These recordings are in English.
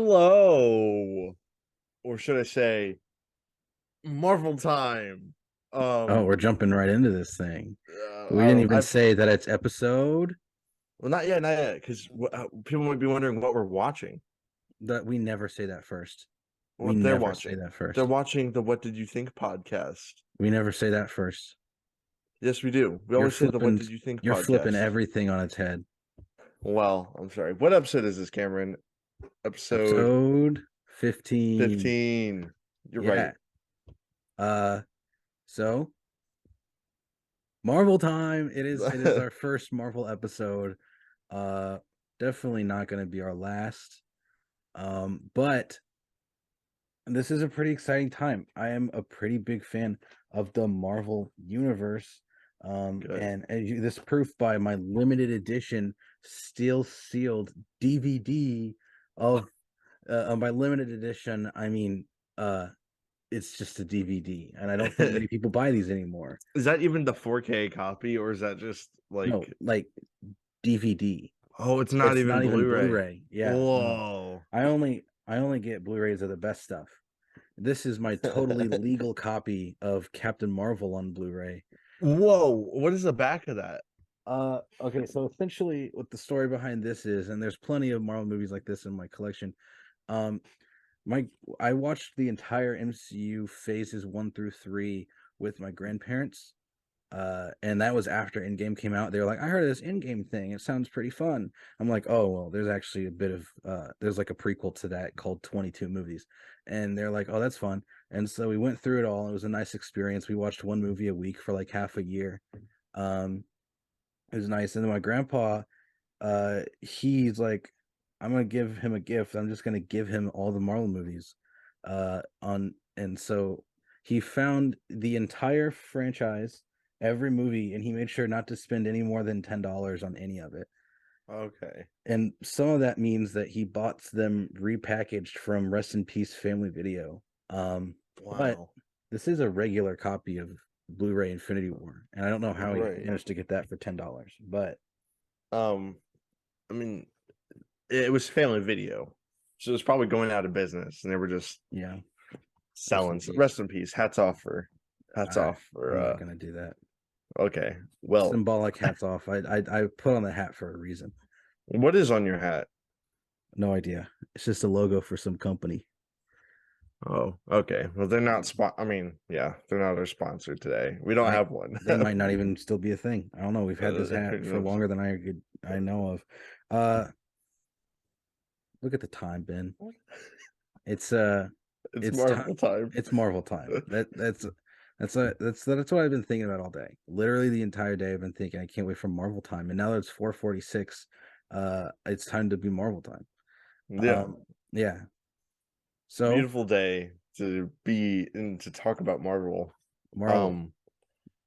Hello, or should I say, Marvel time. Oh, we're Um, jumping right into this thing. We didn't even I say that it's episode well, not yet, because people might be wondering what we're watching. that we never say that first. We What they're never say watching. that They're first. watching the "What Did You Think" podcast. We never say that first. Yes, we do. We You're always say the "What flipping Did You Think" you're flipping podcast. everything on its head. Well, I'm sorry. What episode is this, Cameron? Episode Episode 15. 15. You're Yeah. right. So Marvel time. It is our first Marvel episode. Uh Definitely not gonna be our last. But this is a pretty exciting time. I am a pretty big fan of the Marvel universe. Good. And this proof by my limited edition steel sealed DVD of by limited edition, I mean it's just a DVD, and I don't think many people buy these anymore. Is that even the 4K copy, or is that just No, like? like DVD. Oh, it's not It's even not even Blu-ray. Blu-ray. Yeah, no. Whoa. I only get Blu-rays of the best stuff. This is my totally legal copy of Captain Marvel on Blu-ray. Whoa, what is the back of that? Okay, so essentially what the story behind this is, and there's plenty of Marvel movies like this in my collection. Um, my I watched the entire MCU phases 1 through 3 with my grandparents. And that was after Endgame came out. They were like, I heard of this Endgame thing. It sounds pretty fun. I'm like, oh well, there's actually a bit of there's like a prequel to that called 22 movies. And they're like, oh, that's fun. And so we went through it all. It was a nice experience. We watched one movie a week for like half a year. Um, it was nice. And then my grandpa, he's like, I'm gonna give him a gift. I'm just gonna give him all the Marvel movies. And so he found the entire franchise, every movie, and he made sure not to spend any more than $10 on any of it. Okay. And some of that means that he bought them repackaged from Rest in Peace Family Video. But Wow. this is a regular copy of Blu-ray Infinity War, and I don't know how he Right. managed to get that for $10. But Um, I mean, it was family video, so it was probably going out of business, and they were just yeah, selling. Rest in peace. Hats I, off for. I'm not gonna do that. Okay. Well, Symbolic hats off. I put on the hat for a reason. what is on your hat? No idea. It's just a logo for some company. Oh, okay. Well, they're not I mean, yeah, they're not our sponsor today. We don't I have one. They might not even still be a thing. I don't know. We've had this Who hat for knows? longer than I know of. Uh Look at the time, Ben. It's It's it's time. Marvel time. It's Marvel time. That's what I've been thinking about all day. Literally the entire day I've been thinking I can't wait for Marvel time. And now that it's 4:46, it's time to be Marvel time. Yeah. Yeah. So Beautiful day to be and to talk about Marvel. Marvel,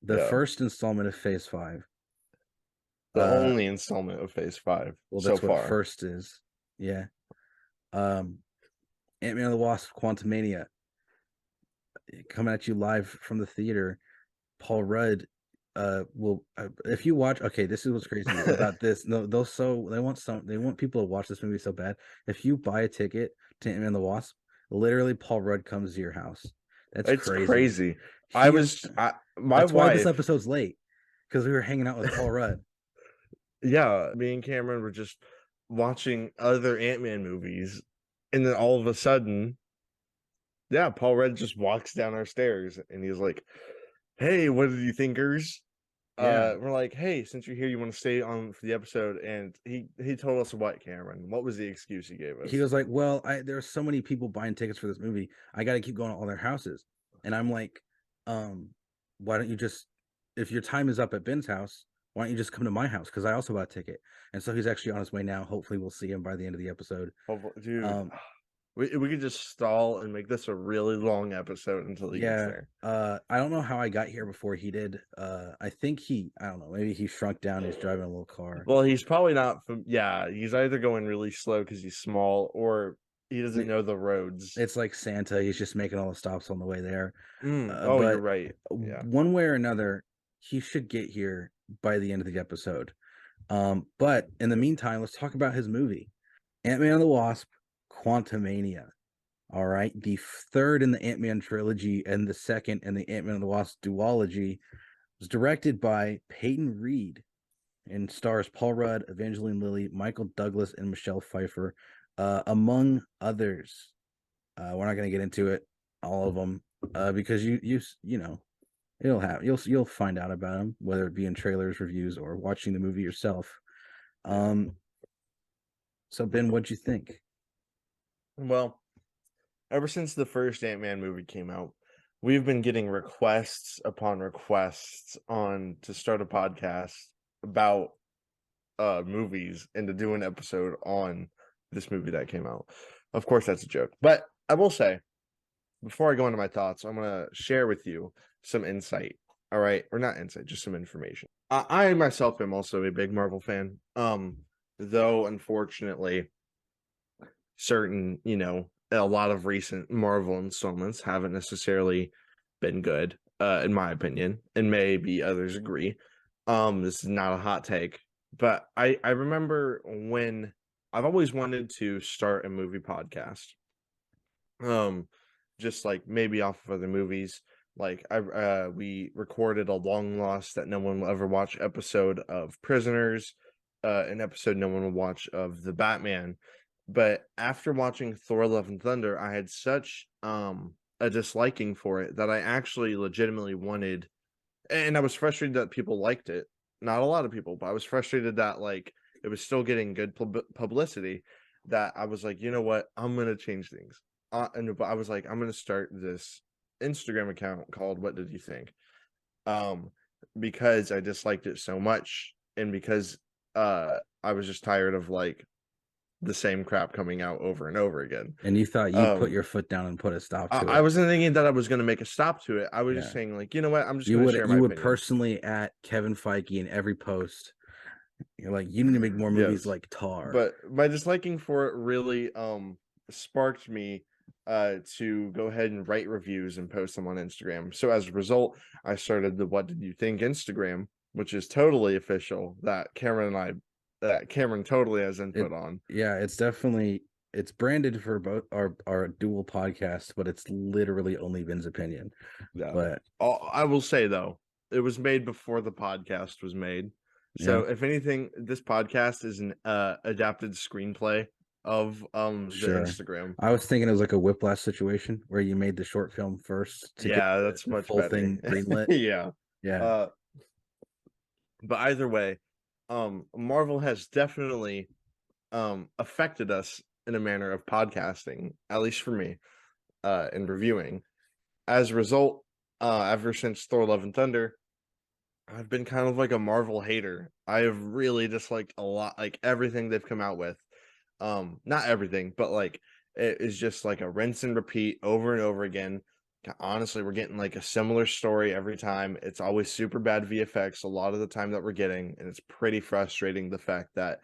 the Yeah, first installment of Phase 5. the Uh, only installment of Phase 5 well, so that's what far. first is. Yeah. Um, Ant-Man and the Wasp: Quantumania coming at you live from the theater. Paul Rudd, will if you watch. Okay, this is what's crazy about this. No, they want people to watch this movie so bad. If you buy a ticket to Ant-Man and the Wasp, literally Paul Rudd comes to your house. That's It's crazy. crazy. He is. My That's why this wife, episode's late, because we were hanging out with Paul Rudd. yeah, me and Cameron were just watching other Ant-Man movies, and then all of a sudden, yeah, Paul Rudd just walks down our stairs, and he's like, "Hey, what did you thinkers?" Yeah, We're like, "Hey, since you're here, you want to stay on for the episode?" And he told us what, Cameron? What was the excuse he gave he us? was like, "Well, there's so many people buying tickets for this movie. I got to keep going to all their houses." And I'm like, why don't you just, if your time is up at Ben's house, why don't you just come to my house? Because I also bought a ticket." And so he's actually on his way now. Hopefully, we'll see him by the end of the episode. Dude, Um, we could just stall and make this a really long episode until he gets yeah. there. I don't know how I got here before he did. I think I don't know. Maybe he shrunk down. He's driving a little car. Well, he's probably not. Yeah, he's either going really slow because he's small, or He doesn't know the roads. It's like Santa. He's just making all the stops on the way there. Oh, you're But right. Yeah. one way or another, he should get here by the end of the episode. But in the meantime, let's talk about his movie, Ant-Man and the Wasp: Quantumania. All right, the third in the Ant-Man trilogy and the second in the Ant-Man and the Wasp duology, was directed by Peyton Reed and stars Paul Rudd, Evangeline Lilly, Michael Douglas, and Michelle Pfeiffer, among others. We're not going to get into it, all of them, because you know you'll find out about them, whether it be in trailers, reviews, or watching the movie yourself. So Ben, what'd you think? Well, ever since the first Ant-Man movie came out, we've been getting requests upon requests on to start a podcast about movies and to do an episode on this movie that came out. Of course, that's a joke. But I will say, before I go into my thoughts, I'm going to share with you some insight. All right. Or not insight, just some information. I myself am also a big Marvel fan. Though, unfortunately, certain, a lot of recent Marvel installments haven't necessarily been good, in my opinion, and maybe others agree. This is not a hot take, but I remember when I've always wanted to start a movie podcast. Just like maybe off of other movies. Like we recorded a long lost that no one will ever watch episode of Prisoners, an episode no one will watch of The Batman. But after watching Thor: Love and Thunder, I had such a disliking for it that I actually legitimately wanted, and I was frustrated that people liked it. Not a lot of people, but I was frustrated that like it was still getting good publicity. That I was like, you know what, I'm gonna change things. But I was like, I'm gonna start this Instagram account called "What Did You Think?" Because I disliked it so much, and because I was just tired of like the same crap coming out over and over again. And you thought you'd put your foot down and put a stop to it. I wasn't thinking that I was going to make a stop to it. I was just saying, like, you know what? I'm just going to share my opinion. You would personally at Kevin Feige in every post. You're like, you need to make more movies like Tar. But my disliking for it really sparked me to go ahead and write reviews and post them on Instagram. So as a result, I started the What Did You Think Instagram, which is totally official, that Cameron totally has input on. Yeah, it's branded for both our dual podcasts, but it's literally only Ben's opinion. Yeah. But I will say though, it was made before the podcast was made. So if anything, this podcast is an adapted screenplay of the Instagram. I was thinking it was like a Whiplash situation where you made the short film first to get that's the much full better. thing greenlit. Yeah. But either way, Marvel has definitely affected us in a manner of podcasting, at least for me, and reviewing. As a result, ever since Thor: Love and Thunder, I've been kind of like a Marvel hater. I have really disliked a lot, like everything they've come out with. Not everything, but like it is just like a rinse and repeat over and over again. Honestly, we're getting like a similar story every time. It's always super bad VFX a lot of the time that we're getting, and it's pretty frustrating the fact that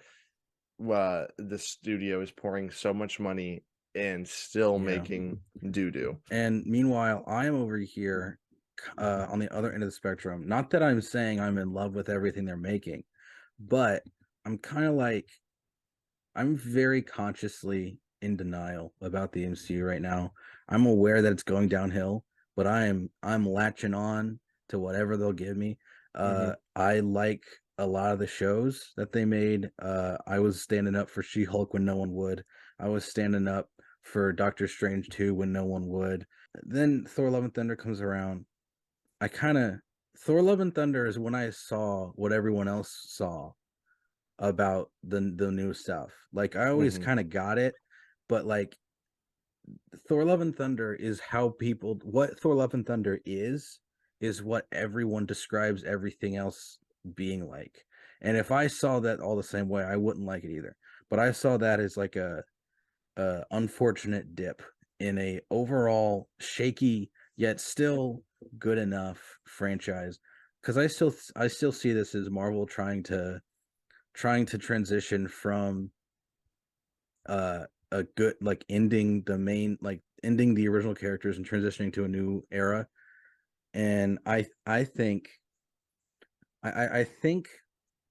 the studio is pouring so much money and still making doo-doo. And meanwhile, I am over here on the other end of the spectrum. Not that I'm saying I'm in love with everything they're making, but I'm kind of like, I'm very consciously in denial about the MCU right now. I'm aware that it's going downhill, but I'm latching on to whatever they'll give me. I like a lot of the shows that they made. I was standing up for She-Hulk when no one would. I was standing up for Doctor Strange 2 when no one would. Then Thor: Love and Thunder comes around. Thor: Love and Thunder is when I saw what everyone else saw about the new stuff. Like I always kind of got it, but like Thor: Love and Thunder is what Thor: Love and Thunder is what everyone describes everything else being like. And if I saw that all the same way, I wouldn't like it either. But I saw that as like a unfortunate dip in a overall shaky yet still good enough franchise, because I still see this as Marvel trying to transition from a good like ending the original characters and transitioning to a new era. And I think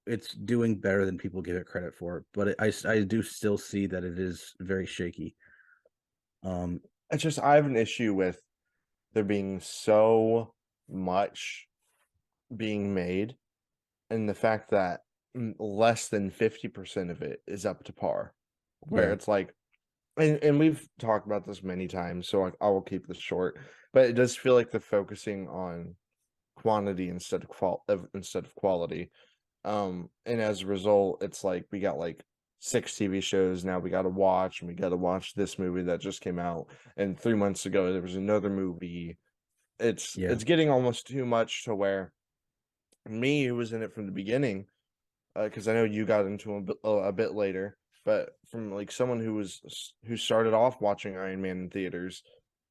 it's doing better than people give it credit for, but I do still see that it is very shaky. It's just I have an issue with there being so much being made, and the fact that less than 50% of it is up to par. Where Yeah. it's like, and we've talked about this many times, so I will keep this short. But it does feel like they're focusing on quantity instead of quality. And as a result, it's like we got like 6 TV shows now we got to watch, and we got to watch this movie that just came out. And 3 months ago there was another movie. It's getting almost too much to where me, who was in it from the beginning, because I know you got into a bit later, but from like someone who started off watching Iron Man in theaters,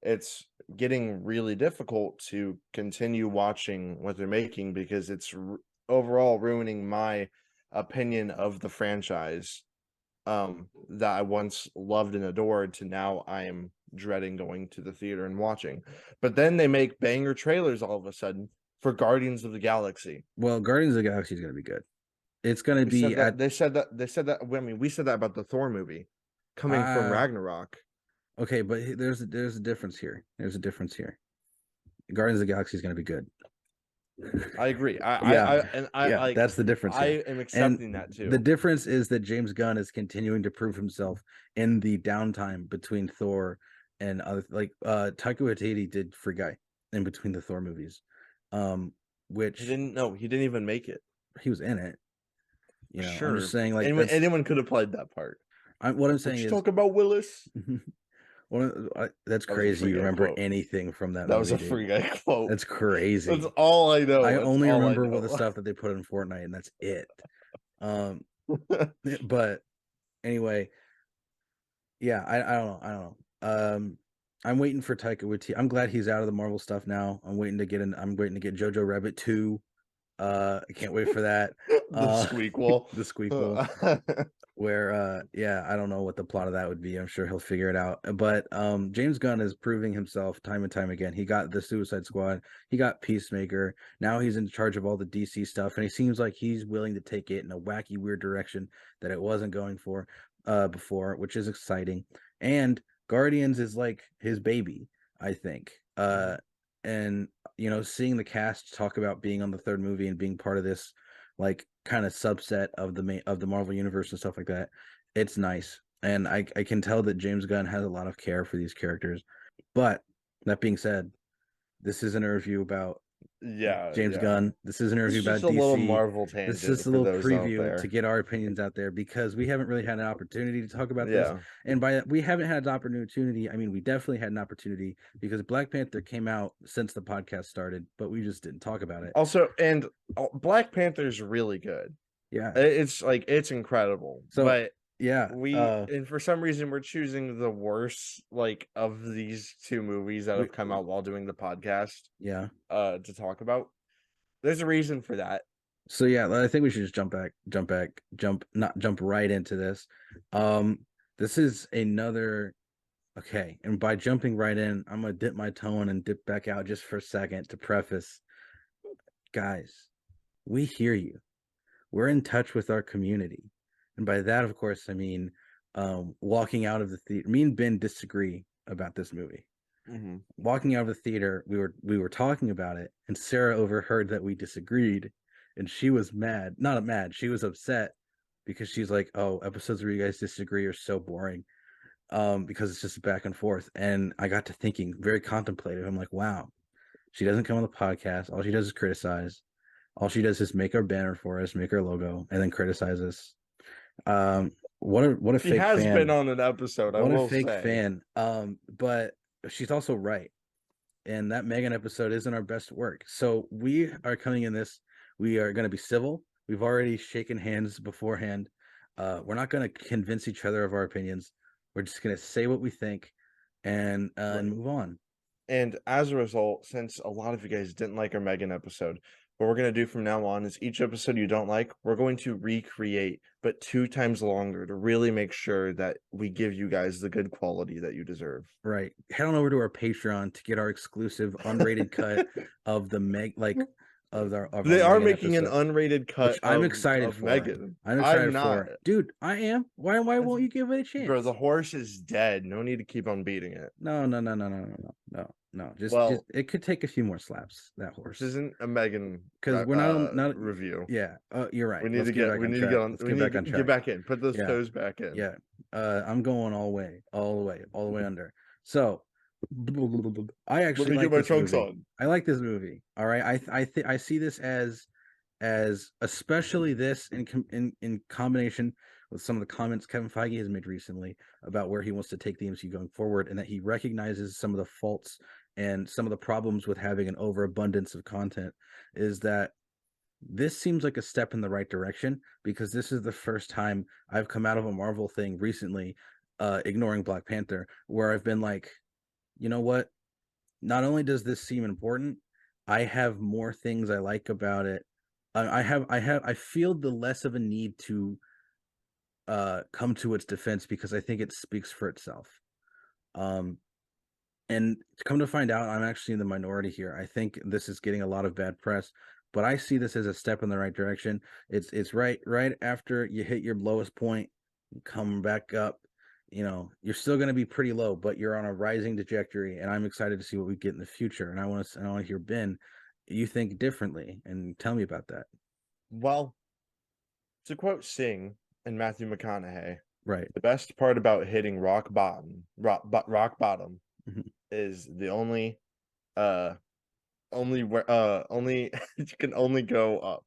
it's getting really difficult to continue watching what they're making because it's overall ruining my opinion of the franchise that I once loved and adored to now I am dreading going to the theater and watching. But then they make banger trailers all of a sudden for Guardians of the Galaxy. Well, Guardians of the Galaxy is going to be good. It's going to be They said that I mean, we said that about the Thor movie coming from Ragnarok. Okay, but there's a difference here. There's a difference here. Guardians of the Galaxy is going to be good. I agree. That's the difference. I am accepting that too. The difference is that James Gunn is continuing to prove himself in the downtime between Thor and other Taika Waititi did Free Guy in between the Thor movies, which he didn't even make it. He was in it. You know, sure. I'm just saying, like, anyone could have played that part. What I'm saying is, talk about Willis. That's crazy. You remember anything from that movie? That was a Free Guy quote. That's crazy. That's all I know. I only remember the stuff that they put in Fortnite, and that's it. But anyway, yeah, I don't know. I'm waiting for Taika Waititi. I'm glad he's out of the Marvel stuff now. I'm waiting to get Jojo Rabbit 2. I can't wait for that. The squeakquel. The squeakquel. Where I don't know what the plot of that would be. I'm sure he'll figure it out. But James Gunn is proving himself time and time again. He got the Suicide Squad, he got Peacemaker. Now he's in charge of all the DC stuff, and he seems like he's willing to take it in a wacky, weird direction that it wasn't going for before, which is exciting. And Guardians is like his baby, I think. And you know, seeing the cast talk about being on the third movie and being part of this like kind of subset of the Marvel universe and stuff like that, it's nice. And I can tell that James Gunn has a lot of care for these characters. But that being said, this isn't a review about James Gunn. This isn't a review about DC. A little Marvel tangent. This is a little preview to get our opinions out there, because we haven't really had an opportunity to talk about this. And by that, we haven't had an opportunity. I mean, we definitely had an opportunity because Black Panther came out since the podcast started, but we just didn't talk about it. Also, and Black Panther is really good. Yeah, it's incredible. So, but yeah, and for some reason we're choosing the worst of these two movies that have come out while doing the podcast. Yeah, to talk about. There's a reason for that. So yeah, I think we should just jump right into this. This is another. Okay, and by jumping right in, I'm gonna dip my toe in and dip back out just for a second to preface. Guys, we hear you. We're in touch with our community. And by that, of course, I mean walking out of the theater. Me and Ben disagree about this movie. Mm-hmm. Walking out of the theater, we were talking about it, and Sarah overheard that we disagreed, and she was mad. Not mad, she was upset because she's like, "Oh, episodes where you guys disagree are so boring," because it's just back and forth. And I got to thinking, very contemplative. I'm like, wow, she doesn't come on the podcast. All she does is criticize. All she does is make our banner for us, make our logo, and then criticize us. What a fake fan. She has been on an episode. What a fake fan. But she's also right. And that Megan episode isn't our best work. So we are coming in this. We are going to be civil. We've already shaken hands beforehand. We're not going to convince each other of our opinions. We're just going to say what we think and move on. And as a result, since a lot of you guys didn't like our Megan episode, what we're going to do from now on is each episode you don't like, we're going to recreate, but 2 times longer to really make sure that we give you guys the good quality that you deserve. Right. Head on over to our Patreon to get our exclusive unrated cut of the They are Megan making an episode, unrated cut which I'm excited of for. Megan. I'm excited I'm not. for. Dude, I am. Why won't you give it a chance? Bro, the horse is dead. No need to keep on beating it. No. Just it could take a few more slaps, that horse. This isn't a Megan because we're not review. Yeah, you're right. We need to get back in. Put those toes back in. Yeah. I'm going all the way under. So I actually like this movie. I like this movie. All right. I see this as especially this in combination with some of the comments Kevin Feige has made recently about where he wants to take the MCU going forward, and that he recognizes some of the faults and some of the problems with having an overabundance of content, is that this seems like a step in the right direction, because this is the first time I've come out of a Marvel thing recently, ignoring Black Panther, where I've been like, you know what? Not only does this seem important, I have more things I like about it. I feel the less of a need to come to its defense, because I think it speaks for itself. And to come to find out, I'm actually in the minority here. I think this is getting a lot of bad press, but I see this as a step in the right direction. It's right after you hit your lowest point, you come back up. You know, you're still going to be pretty low, but you're on a rising trajectory, and I'm excited to see what we get in the future. And I want to hear, Ben, you think differently, and tell me about that. Well, to quote Sing and Matthew McConaughey, right, the best part about hitting rock bottom mm-hmm. is the only you can only go up.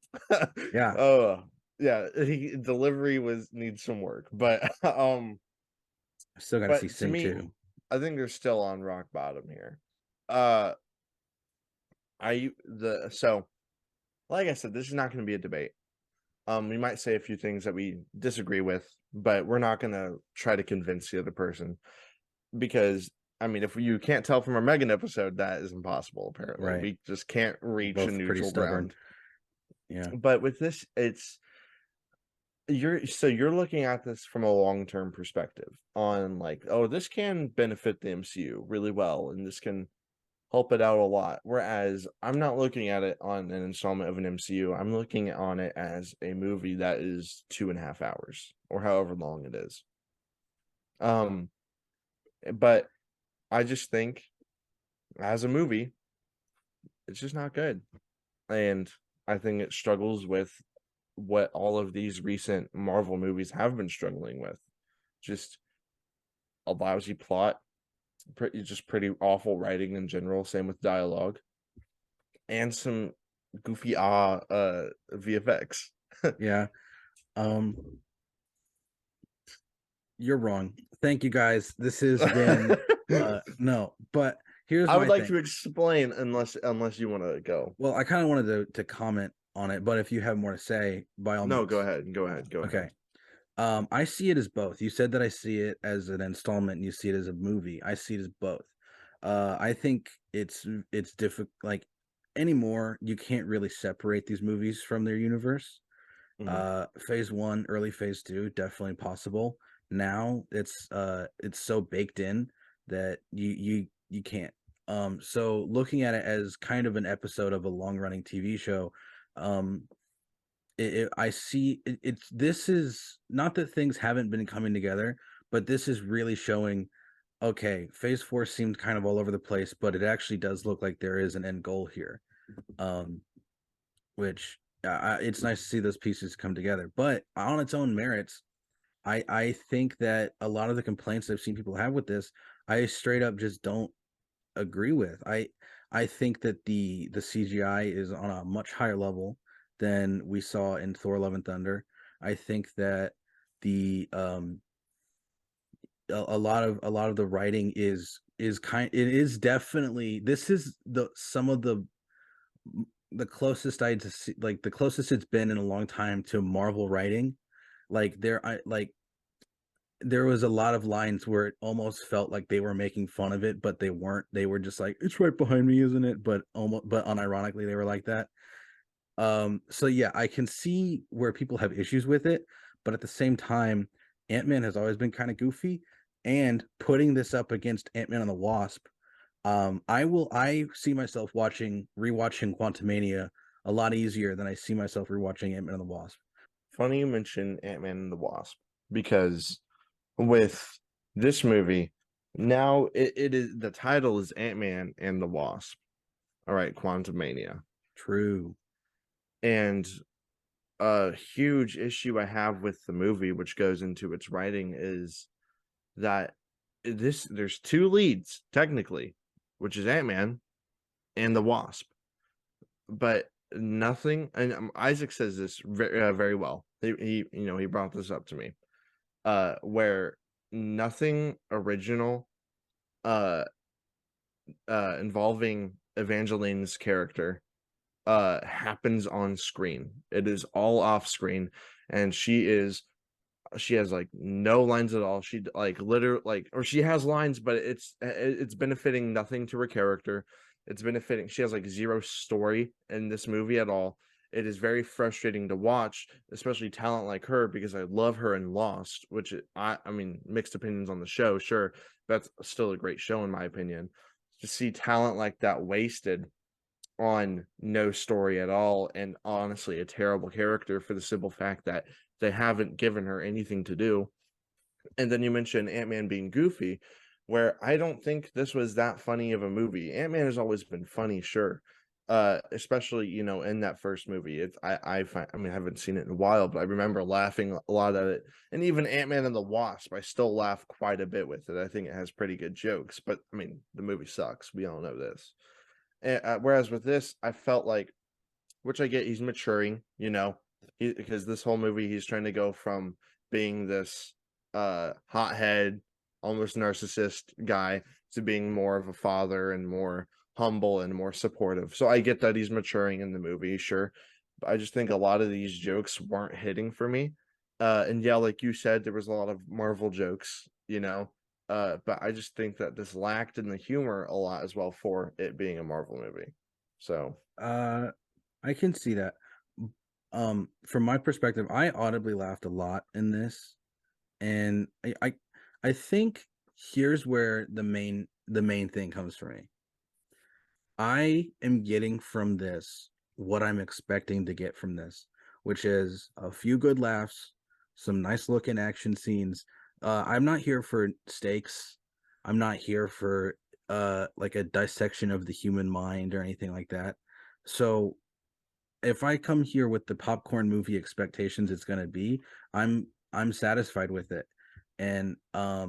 Yeah. Delivery needs some work, but I still got to see Sing too. I think they're still on rock bottom here. Like I said, this is not going to be a debate. We might say a few things that we disagree with, but we're not going to try to convince the other person, because I mean, if you can't tell from our Megan episode, that is impossible. Apparently, right. We just can't reach a neutral ground. Yeah, but with this, you're looking at this from a long-term perspective on like, oh, this can benefit the MCU really well, and this can help it out a lot. Whereas I'm not looking at it on an installment of an MCU. I'm looking on it as a movie that is 2.5 hours or however long it is. But I just think as a movie, it's just not good. And I think it struggles with what all of these recent Marvel movies have been struggling with. Just a lousy plot, pretty awful writing in general, same with dialogue, and some goofy VFX. Yeah. You're wrong. Thank you, guys. This has been no, but here's I would like to explain, unless you want to go. Well, I kind of wanted to comment on it, but if you have more to say, by all means. No, go ahead. Okay. I see it as both. You said that I see it as an installment and you see it as a movie. I see it as both. I think it's difficult. Like, anymore, you can't really separate these movies from their universe. Mm-hmm. Phase 1, early phase 2, definitely possible. Now it's so baked in that you can't. So looking at it as kind of an episode of a long running TV show, I see this is not that things haven't been coming together, but this is really showing, okay, phase 4 seemed kind of all over the place, but it actually does look like there is an end goal here. Which it's nice to see those pieces come together, but on its own merits, I think that a lot of the complaints I've seen people have with this, I straight up just don't agree with. I think that the CGI is on a much higher level than we saw in Thor: Love and Thunder. I think that the a lot of the writing is definitely, this is some of the closest I'd see, like the closest it's been in a long time to Marvel writing. Like there was a lot of lines where it almost felt like they were making fun of it, but they weren't. They were just like, it's right behind me, isn't it? But unironically they were like that. So yeah, I can see where people have issues with it, but at the same time, Ant-Man has always been kind of goofy, and putting this up against Ant-Man and the Wasp, I see myself rewatching Quantumania a lot easier than I see myself rewatching Ant-Man and the Wasp. Funny you mention Ant-Man and the Wasp, because with this movie, now it is, the title is Ant-Man and the Wasp. All right, Quantumania. True. And a huge issue I have with the movie, which goes into its writing, is that there's two leads technically, which is Ant-Man and the Wasp, but nothing. And Isaac says this very well. He brought this up to me, where nothing original uh involving Evangeline's character happens on screen. It is all off screen, and she has like no lines at all. She like literally like, or she has lines, but it's benefiting nothing to her character. It's benefiting, she has like zero story in this movie at all. It is very frustrating to watch, especially talent like her, because I love her in Lost, which I mean, mixed opinions on the show, sure, that's still a great show in my opinion. To see talent like that wasted on no story at all, and honestly a terrible character, for the simple fact that they haven't given her anything to do. And then you mentioned Ant-Man being goofy, where I don't think this was that funny of a movie. Ant-Man has always been funny, sure. Especially, in that first movie. I mean, I haven't seen it in a while, but I remember laughing a lot at it. And even Ant-Man and the Wasp, I still laugh quite a bit with it. I think it has pretty good jokes, but I mean, the movie sucks. We all know this. Whereas with this, I felt like, which I get, he's maturing, because this whole movie he's trying to go from being this hothead, almost narcissist guy, to being more of a father and more humble and more supportive. So I get that he's maturing in the movie, sure. But I just think a lot of these jokes weren't hitting for me. And yeah, like you said, there was a lot of Marvel jokes, but I just think that this lacked in the humor a lot as well for it being a Marvel movie. So I can see that. From my perspective, I audibly laughed a lot in this, and I think here's where the main thing comes for me. I am getting from this what I'm expecting to get from this, which is a few good laughs, some nice looking action scenes. I'm not here for stakes. I'm not here for like a dissection of the human mind or anything like that. So if I come here with the popcorn movie expectations it's going to be, I'm satisfied with it. And I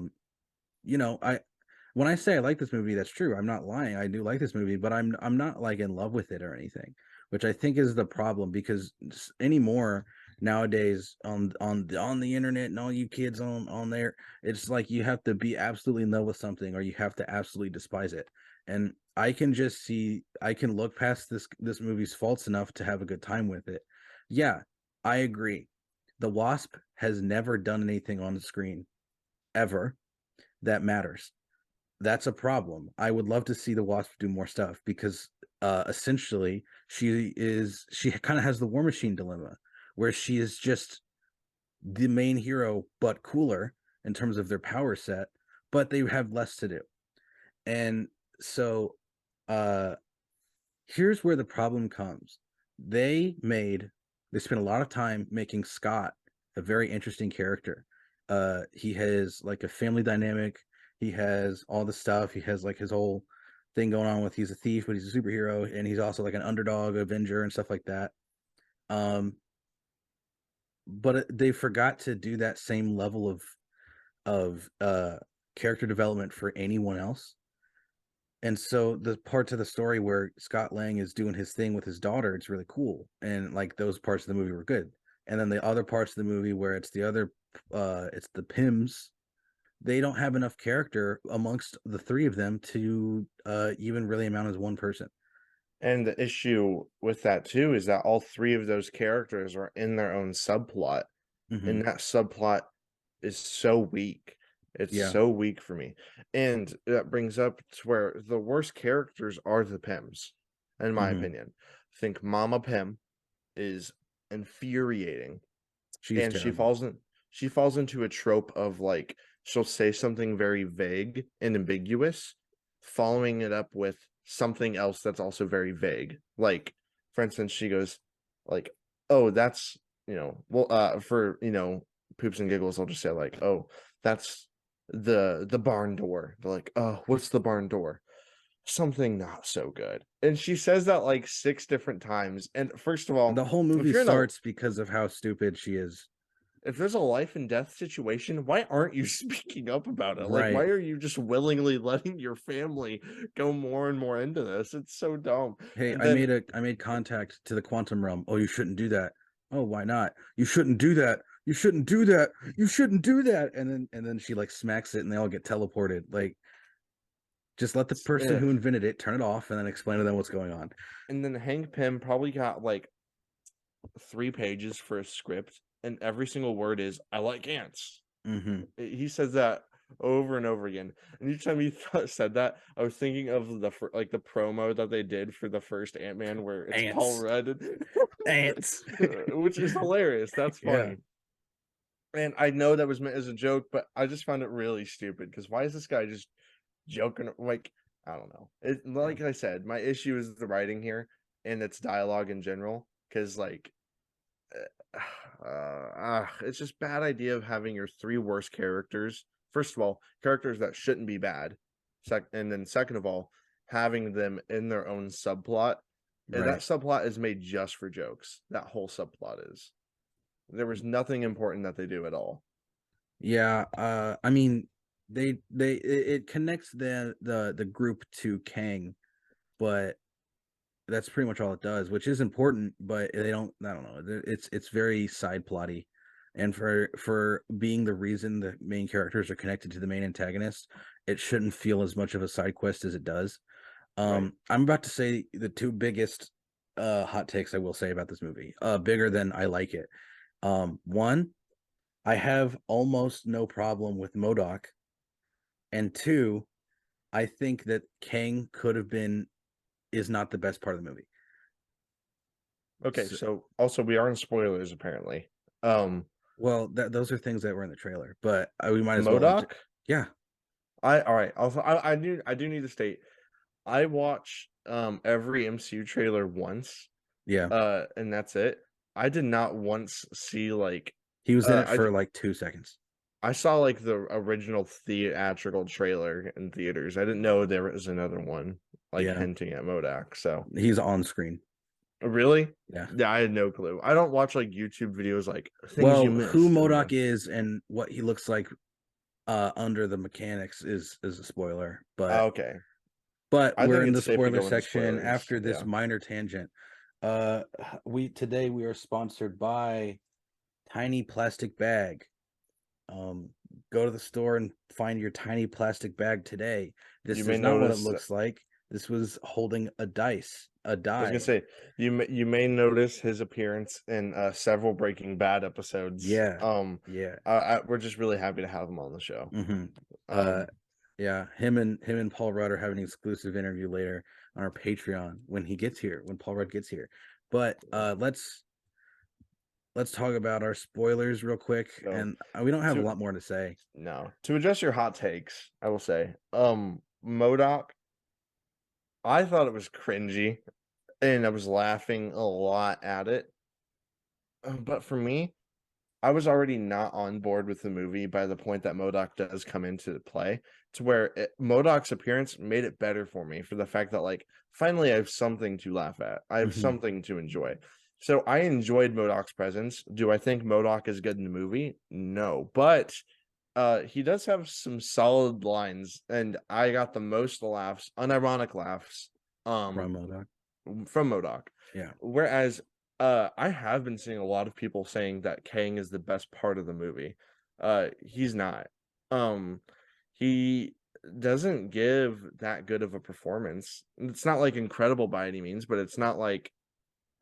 when I say I like this movie, that's true. I'm not lying. I do like this movie, but I'm not like in love with it or anything, which I think is the problem, because anymore nowadays on the internet and all you kids on there, it's like you have to be absolutely in love with something or you have to absolutely despise it. And I can look past this movie's faults enough to have a good time with it. Yeah, I agree. The Wasp has never done anything on the screen ever that matters. That's a problem. I would love to see the Wasp do more stuff, because essentially she kind of has the War Machine dilemma, where she is just the main hero but cooler in terms of their power set, but they have less to do. And so uh here's where the problem comes. They spent a lot of time making Scott a very interesting character. He has like a family dynamic. He has all the stuff. He has like his whole thing going on with, he's a thief, but he's a superhero, and he's also like an underdog Avenger and stuff like that. Um, but they forgot to do that same level of character development for anyone else. And so the parts of the story where Scott Lang is doing his thing with his daughter, it's really cool, and like those parts of the movie were good. And then the other parts of the movie where it's the Pims, they don't have enough character amongst the three of them to even really amount as one person. And the issue with that too is that all three of those characters are in their own subplot, Mm-hmm. and that subplot is so weak. It's Yeah. so weak for me. And that brings up to where the worst characters are the Pims, in my Mm-hmm. opinion. Think Mama Pim, is infuriating. She's And terrible. she falls into a trope of like she'll say something very vague and ambiguous, following it up with something else that's also very vague. Like, for instance, she goes like, "Oh, that's for poops and giggles." I'll just say like, "Oh, that's the barn door." They're like, "Oh, what's the barn door?" Something not so good. And she says that like 6 different times. And first of The all, whole if movie you're in a starts because of how stupid she is. if there's a life and death situation, why aren't you speaking up about it? Like, why Right. are you just willingly letting your family go more and more into this? It's so dumb. Hey, And I then made contact to the quantum realm. Oh, you shouldn't do that. Oh, why not? You shouldn't do that. You shouldn't do that. You shouldn't do that. And then she like smacks it and they all get teleported. Like, just let the person ugh. who invented it turn it off and then explain to them what's going on. And then Hank Pym probably got like 3 pages for a script, and every single word is "I like ants." Mm-hmm. He says that over and over again. And each time he said that, I was thinking of the promo that they did for the first Ant-Man, where it's Paul Ants. Rudd, Ants. which is hilarious. That's Yeah. funny. And I know that was meant as a joke, but I just found it really stupid because why is this guy just joking? Like, I don't know. Yeah. Like I said, my issue is the writing here and its dialogue in general. Because like, it's just bad idea of having your 3 worst characters. First of all, characters that shouldn't be bad. And then second of all, having them in their own subplot. And that Right. subplot is made just for jokes. That whole subplot is. There was nothing important that they do at all. Yeah. I mean, it connects the group to Kang, but that's pretty much all it does, which is important, but they don't. I don't know. It's very side plotty, and for being the reason the main characters are connected to the main antagonist, it shouldn't feel as much of a side quest as it does. Right. I'm about to say the 2 biggest hot takes I will say about this movie. Bigger than I like it. One, I have almost no problem with MODOK, and two, I think that Kang could have been is not the best part of the movie. Okay, So, so also we are in spoilers apparently. well, those are things that were in the trailer, but we might as well. Modoc? Yeah, I all right. Also, I do need to state I watch every MCU trailer once, yeah. and that's it. I did not once see like He was in it I for like 2 seconds. I saw like the original theatrical trailer in theaters. I didn't know there was another one like Yeah, hinting at Modoc. So he's on screen. really, Yeah. yeah, I had no clue. I don't watch like YouTube videos like things you Well, who missed, and MODOK then is and what he looks like under the mechanics is a spoiler, okay. but I we're think in it's the safe to spoiler go into section spoilers. after this Yeah. minor tangent. Uh, we are sponsored by Tiny Plastic Bag. Go to the store and find your tiny plastic bag today. You This may is not what it notice looks like. This was holding a I was gonna die. say you may notice his appearance in several Breaking Bad episodes. Yeah, yeah. We're just really happy to have him on the show. Mm-hmm. Um, Yeah. Him and Paul Rudd are having an exclusive interview later on our Patreon when he gets here, when Paul Rudd gets here. But let's talk about our spoilers real quick, so and we don't have a to lot more to say. no to address your hot takes, I will say, Modoc. I thought it was cringy, and I was laughing a lot at it. But for me, I was already not on board with the movie by the point that Modoc does come into play, to where Modoc's appearance made it better for me for the fact that like finally I have something to laugh at. I have Mm-hmm. something to enjoy. So I enjoyed Modoc's presence. Do I think Modoc is good in the movie? No, but he does have some solid lines, and I got the most laughs, unironic laughs, From um MODOK. from Modoc. Yeah. Whereas I have been seeing a lot of people saying that Kang is the best part of the movie. He's not. Um he doesn't give that good of a performance. It's not like incredible by any means, but it's not like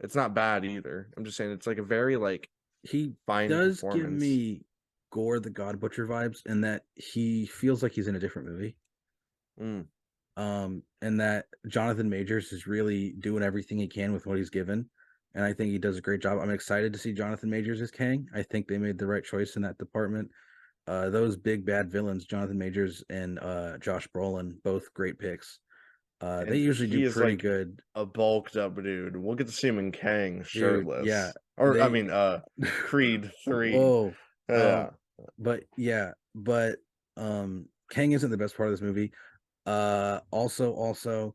it's not bad either. I'm just saying it's like a very like He fine does give performance. me Gore the God Butcher vibes in that he feels like he's in a different movie. Mm, And that Jonathan Majors is really doing everything he can with what he's given. and I think he does a great job. I'm excited to see Jonathan Majors as Kang. I think they made the right choice in that department. Those big bad villains, Jonathan Majors and Josh Brolin, both great picks. They And usually do he is pretty like good, a bulked up dude. We'll get to see him in Kang dude. Yeah, shirtless. Or I they. mean Creed 3. Whoa. Yeah. But Kang isn't the best part of this movie. Also,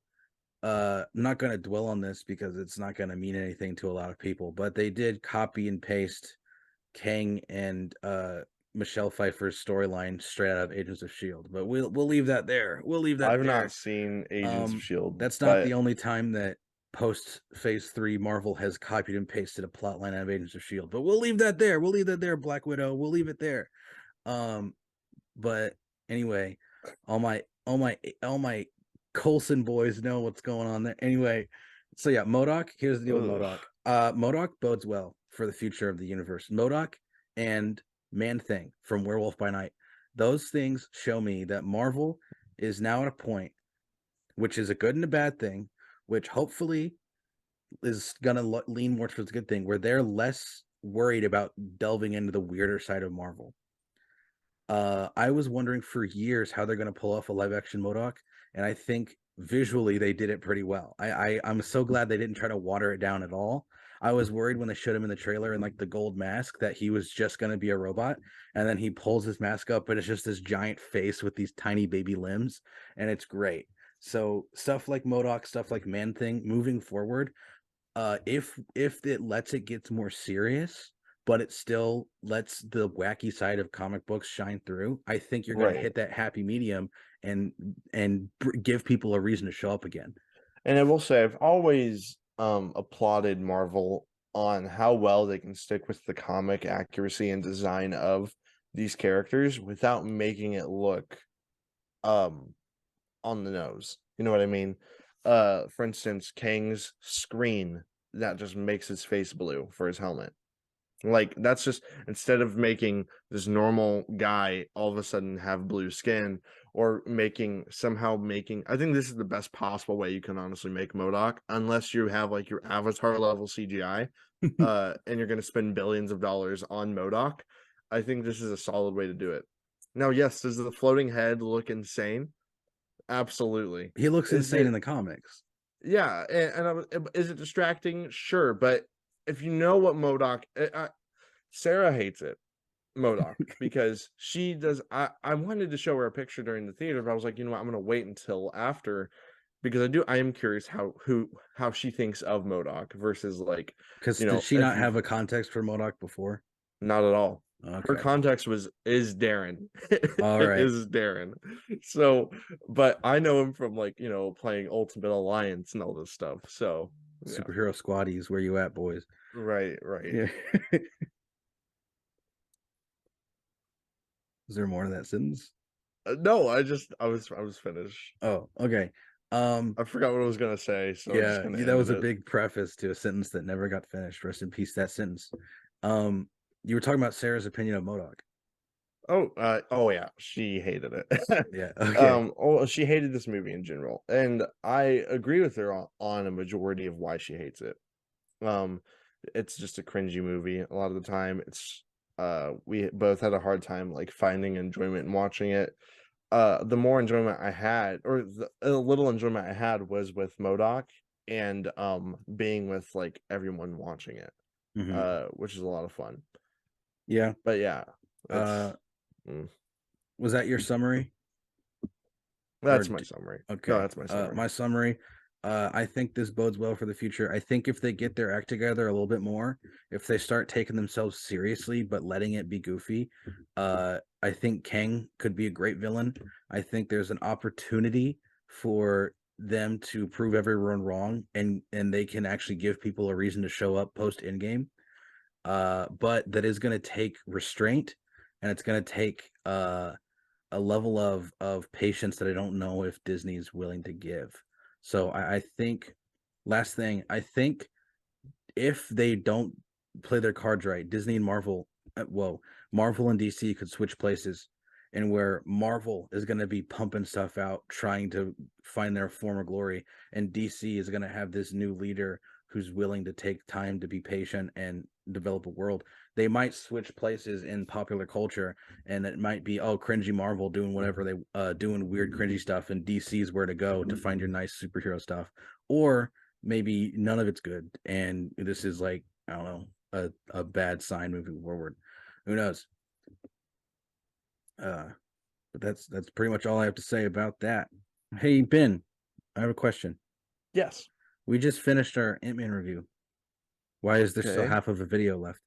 I'm not going to dwell on this because it's not going to mean anything to a lot of people, but they did copy and paste Kang and Michelle Pfeiffer's storyline straight out of Agents of Shield. But we'll leave that there. We'll leave that I've there. not seen Agents of Shield, That's not the but only time that post Phase 3 Marvel has copied and pasted a plot line out of Agents of Shield. But we'll leave that there. We'll leave that there, Black Widow. We'll leave it there. But anyway, all my Coulson boys know what's going on there. Anyway, so yeah, MODOK. Here's the deal with MODOK. MODOK bodes well for the future of the universe. MODOK and Man-Thing from Werewolf by Night. Those things show me that Marvel is now at a point, which is a good and a bad thing, which hopefully is gonna lean more towards a good thing, where they're less worried about delving into the weirder side of Marvel. I was wondering for years how they're going to pull off a live action MODOK, and I think visually they did it pretty well. I'm so glad they didn't try to water it down at all. I was worried when they showed him in the trailer in like the gold mask that he was just going to be a robot, and then he pulls his mask up, but it's just this giant face with these tiny baby limbs, and it's great. So stuff like MODOK, stuff like Man-Thing, moving forward, if it lets it get more serious, but it still lets the wacky side of comic books shine through, I think you're going to hit that happy medium and give people a reason to show up again. And I will say, I've always applauded Marvel on how well they can stick with the comic accuracy and design of these characters without making it look on the nose. You know what I mean? For instance, Kang's screen that just makes his face blue for his helmet. Like, that's just, instead of making this normal guy all of a sudden have blue skin, or somehow making, I think this is the best possible way you can honestly make MODOK, unless you have like your Avatar level CGI, and you're going to spend billions of dollars on MODOK. I think this is a solid way to do it. Now, yes, does the floating head look insane? Absolutely. He looks insane in the comics. Yeah, is it distracting? Sure, but if you know what MODOK, Sarah hates it, MODOK, because she does. I wanted to show her a picture during the theater, but I was like, you know what, I'm gonna wait until after, because I am curious how she thinks of MODOK versus, like, because did she not have a context for MODOK before? Not at all. Okay. Her context is Darren. All right. Is Darren. So, but I know him from, like, playing Ultimate Alliance and all this stuff. So yeah. Superhero Squaddies, where you at, boys? Right. Yeah. Is there more to that sentence? No, I was finished. Oh, okay. I forgot what I was gonna say. So yeah, that was a big preface to a sentence that never got finished. Rest in peace, that sentence. You were talking about Sarah's opinion of MODOK. Oh yeah, she hated it. Yeah. Okay. She hated this movie in general, and I agree with her on a majority of why she hates it. It's just a cringy movie a lot of the time. It's we both had a hard time like finding enjoyment in watching it. The more enjoyment I had, or the little enjoyment I had, was with MODOK and being with like everyone watching it, which is a lot of fun. Yeah, but yeah, was that your summary? That's my summary. Okay, no, that's my summary. My summary. I think this bodes well for the future. I think if they get their act together a little bit more, if they start taking themselves seriously but letting it be goofy, I think Kang could be a great villain. I think there's an opportunity for them to prove everyone wrong, and they can actually give people a reason to show up post Endgame. But that is going to take restraint, and it's going to take a level of patience that I don't know if Disney is willing to give. So I think, last thing, I think if they don't play their cards right, Disney and Marvel, Marvel and DC could switch places, and where Marvel is going to be pumping stuff out, trying to find their former glory, and DC is going to have this new leader who's willing to take time to be patient and develop a world. They might switch places in popular culture, and it might be cringy Marvel doing whatever they doing weird cringy stuff, and DC's where to go to find your nice superhero stuff, or maybe none of it's good, and this is like, I don't know, a bad sign moving forward. Who knows? But that's pretty much all I have to say about that. Hey Ben, I have a question. Yes. We just finished our Ant-Man review. Why is there still Okay. half of a video left?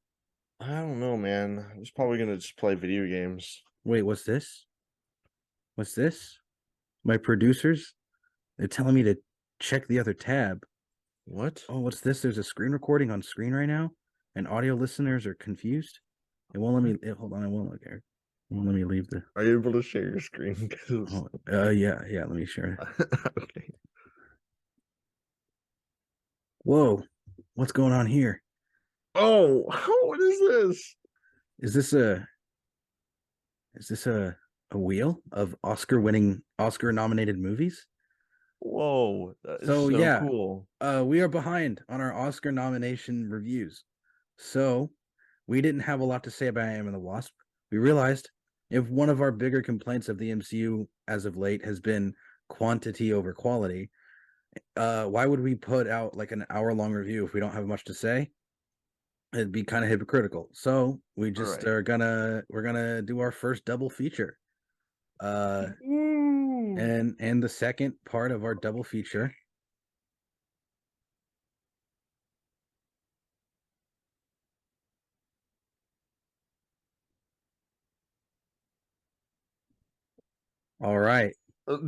I don't know, man. I was probably gonna just play video games. Wait, what's this? What's this? My producers? They're telling me to check the other tab. What? Oh, what's this? There's a screen recording on screen right now, and audio listeners are confused. It won't let me. Hold on, I won't look here. It won't let me leave the. Are you able to share your screen? Yeah. Let me share it. Okay. Whoa, what's going on here? Oh, what is this? Is this a wheel of Oscar nominated movies? Whoa, that is So yeah, cool. we are behind on our Oscar nomination reviews. So we didn't have a lot to say about Ant-Man and the Wasp. We realized if one of our bigger complaints of the MCU as of late has been quantity over quality, why would we put out like an hour-long review if we don't have much to say? It'd be kind of hypocritical. So we just we're gonna do our first double feature. And the second part of our double feature all right.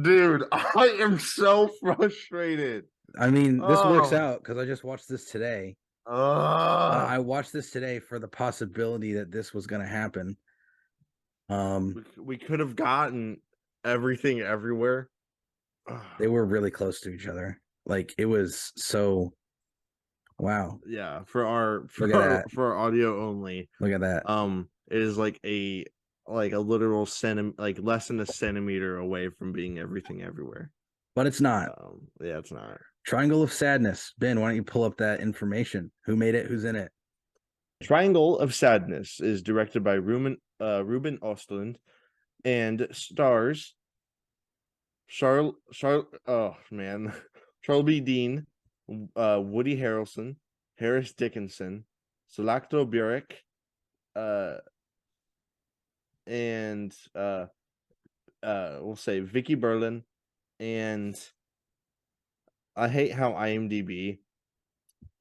Dude, I am so frustrated. I mean, this works out because I just watched this today. I watched this today for the possibility that this was going to happen. We could have gotten everything everywhere. They were really close to each other. Like it was so. Wow. Yeah, for our audio only. Look at that. It is like a literal like less than a centimeter away from being everything everywhere. But it's not. Yeah, it's not. Triangle of Sadness. Ben, why don't you pull up that information? Who made it? Who's in it? Triangle of Sadness is directed by Ruben Östlund and stars Charlbi Dean, Woody Harrelson, Harris Dickinson, Zlatko Burić, and we'll say Vicki Berlin, and I hate how IMDb